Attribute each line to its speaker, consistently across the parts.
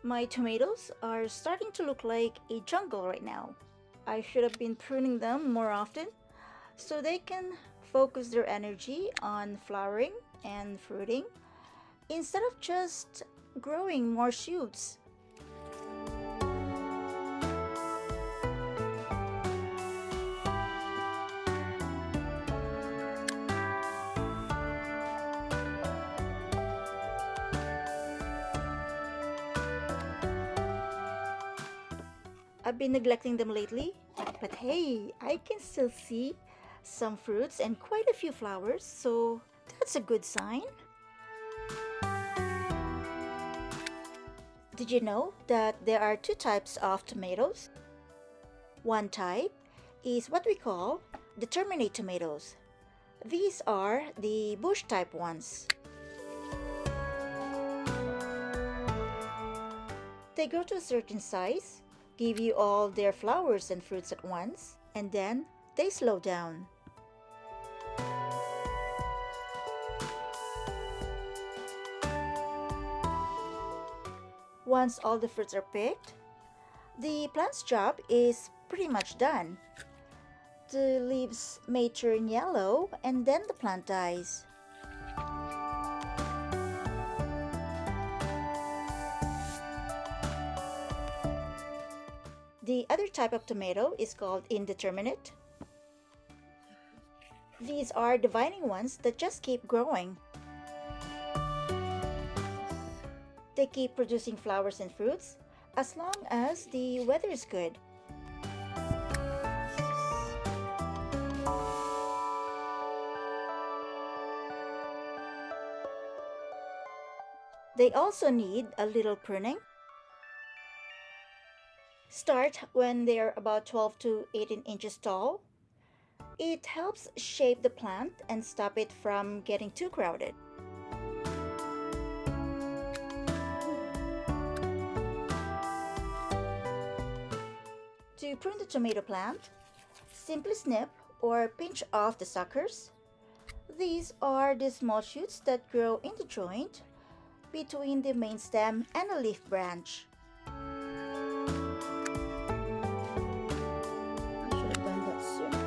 Speaker 1: My tomatoes are starting to look like a jungle right now. I should have been pruning them more often so they can focus their energy on flowering and fruiting instead of just growing more shoots. I've been neglecting them lately, but hey, I can still see some fruits and quite a few flowers, so that's a good sign. Did you know that there are two types of tomatoes? One type is what we call determinate tomatoes. These are the bush type ones. They grow to a certain size, give you all their flowers and fruits at once, and then they slow down. Once all the fruits are picked, the plant's job is pretty much done. The leaves may turn yellow and then the plant dies. The other type of tomato is called indeterminate. These are the vining ones that just keep growing. They keep producing flowers and fruits as long as the weather is good. They also need a little pruning. Start when they are about 12 to 18 inches tall. It helps shape the plant and stop it from getting too crowded. To prune the tomato plant, simply snip or pinch off the suckers. These are the small shoots that grow in the joint between the main stem and a leaf branch. I should have done that sooner.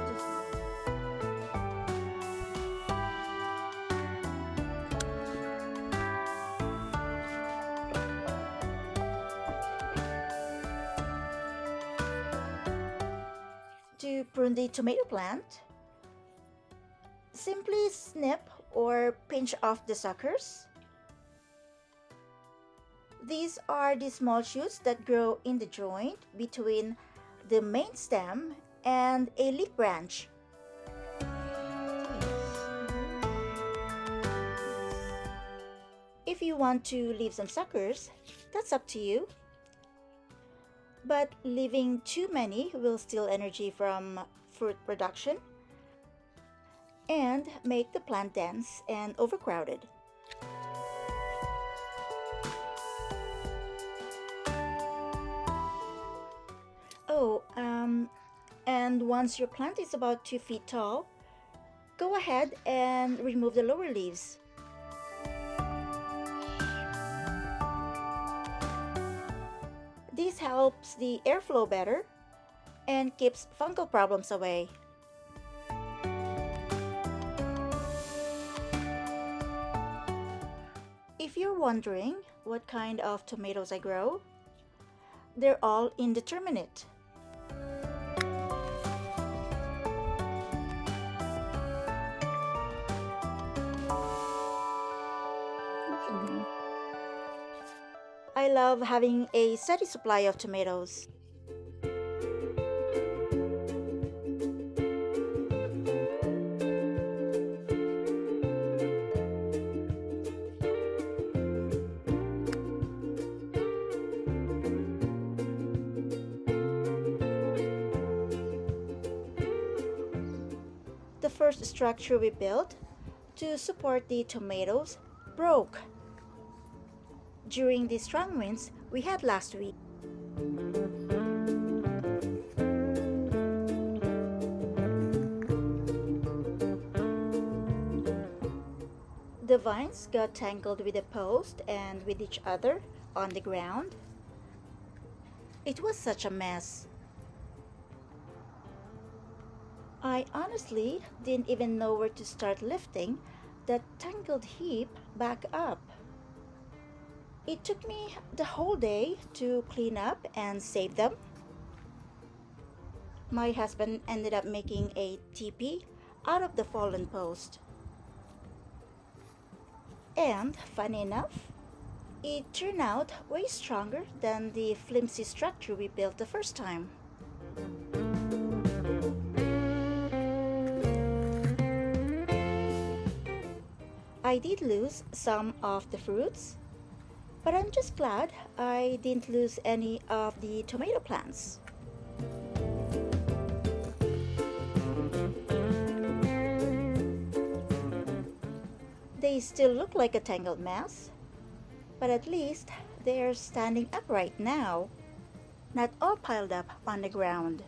Speaker 1: To prune the tomato plant, simply snip or pinch off the suckers. These are the small shoots that grow in the joint between the main stem and a leaf branch. If you want to leave some suckers, that's up to you. But leaving too many will steal energy from fruit production and make the plant dense and overcrowded. Oh, and once your plant is about 2 feet tall, go ahead and remove the lower leaves. This helps the airflow better and keeps fungal problems away. If you're wondering what kind of tomatoes I grow, they're all indeterminate. I love having a steady supply of tomatoes. The first structure we built to support the tomatoes broke during the strong winds we had last week. The vines got tangled with the post and with each other on the ground. It was such a mess. I honestly didn't even know where to start lifting that tangled heap back up. It took me the whole day to clean up and save them. My husband ended up making a teepee out of the fallen post. And, funny enough, it turned out way stronger than the flimsy structure we built the first time. I did lose some of the fruits, but I'm just glad I didn't lose any of the tomato plants. They still look like a tangled mess, but at least they're standing upright now, not all piled up on the ground.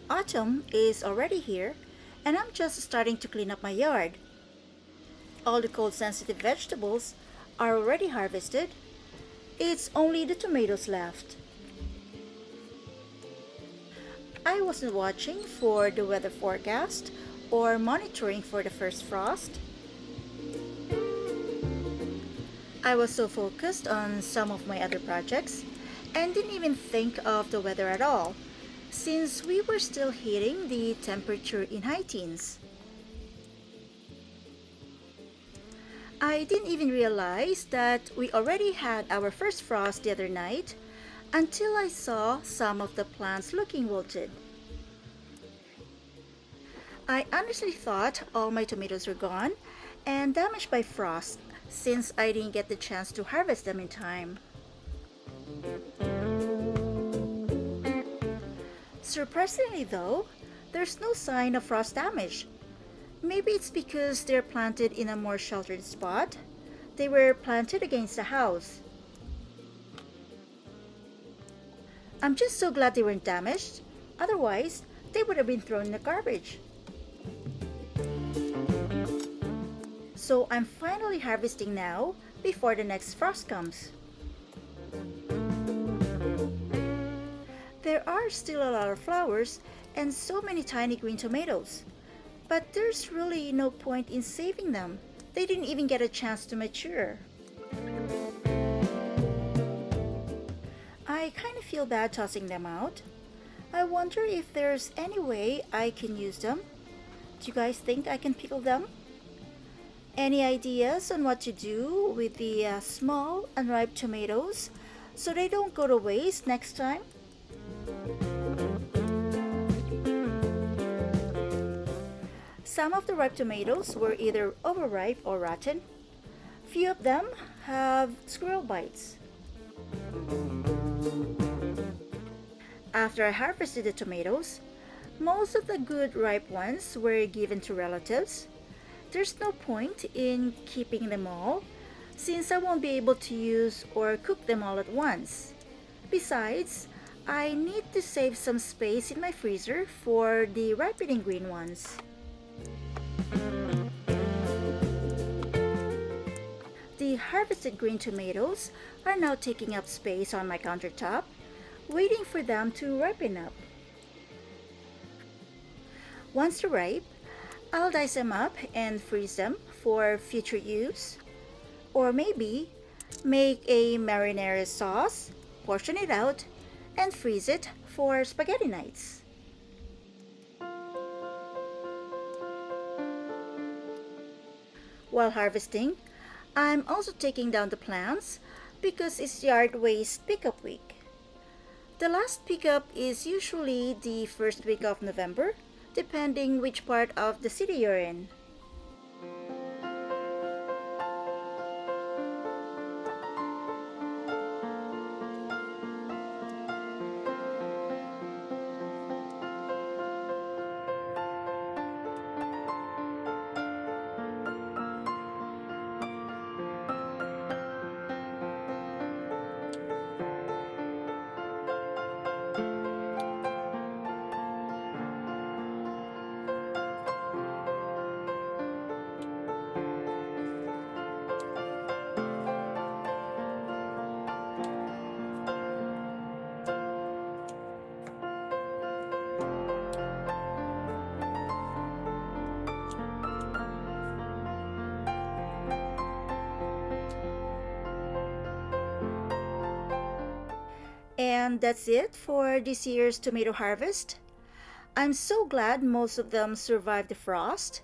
Speaker 1: Autumn is already here, and I'm just starting to clean up my yard. All the cold sensitive vegetables are already harvested. It's only the tomatoes left. I wasn't watching for the weather forecast or monitoring for the first frost. I was so focused on some of my other projects and didn't even think of the weather at all, since we were still hitting the temperature in high teens. I didn't even realize that we already had our first frost the other night until I saw some of the plants looking wilted. I honestly thought all my tomatoes were gone and damaged by frost since I didn't get the chance to harvest them in time. Surprisingly though, there's no sign of frost damage. Maybe it's because they're planted in a more sheltered spot. They were planted against the house. I'm just so glad they weren't damaged. Otherwise, they would have been thrown in the garbage. So I'm finally harvesting now before the next frost comes. There are still a lot of flowers and so many tiny green tomatoes, but there's really no point in saving them. They didn't even get a chance to mature. I kind of feel bad tossing them out. I wonder if there's any way I can use them. Do you guys think I can pickle them? Any ideas on what to do with the small unripe tomatoes so they don't go to waste next time? Some of the ripe tomatoes were either overripe or rotten. Few of them have squirrel bites. After I harvested the tomatoes, most of the good ripe ones were given to relatives. There's no point in keeping them all, since I won't be able to use or cook them all at once. Besides, I need to save some space in my freezer for the ripening green ones. The harvested green tomatoes are now taking up space on my countertop, waiting for them to ripen up. Once they're ripe, I'll dice them up and freeze them for future use. Or maybe make a marinara sauce portion it out and freeze it for spaghetti nights. While harvesting, I'm also taking down the plants because it's yard waste pickup week. The last pickup is usually the first week of November, depending which part of the city you're in. And that's it for this year's tomato harvest. I'm so glad most of them survived the frost,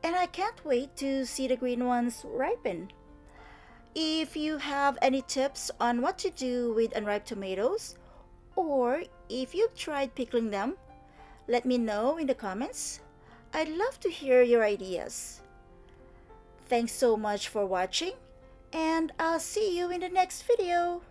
Speaker 1: and I can't wait to see the green ones ripen. If you have any tips on what to do with unripe tomatoes, or if you've tried pickling them, let me know in the comments. I'd love to hear your ideas. Thanks so much for watching, and I'll see you in the next video.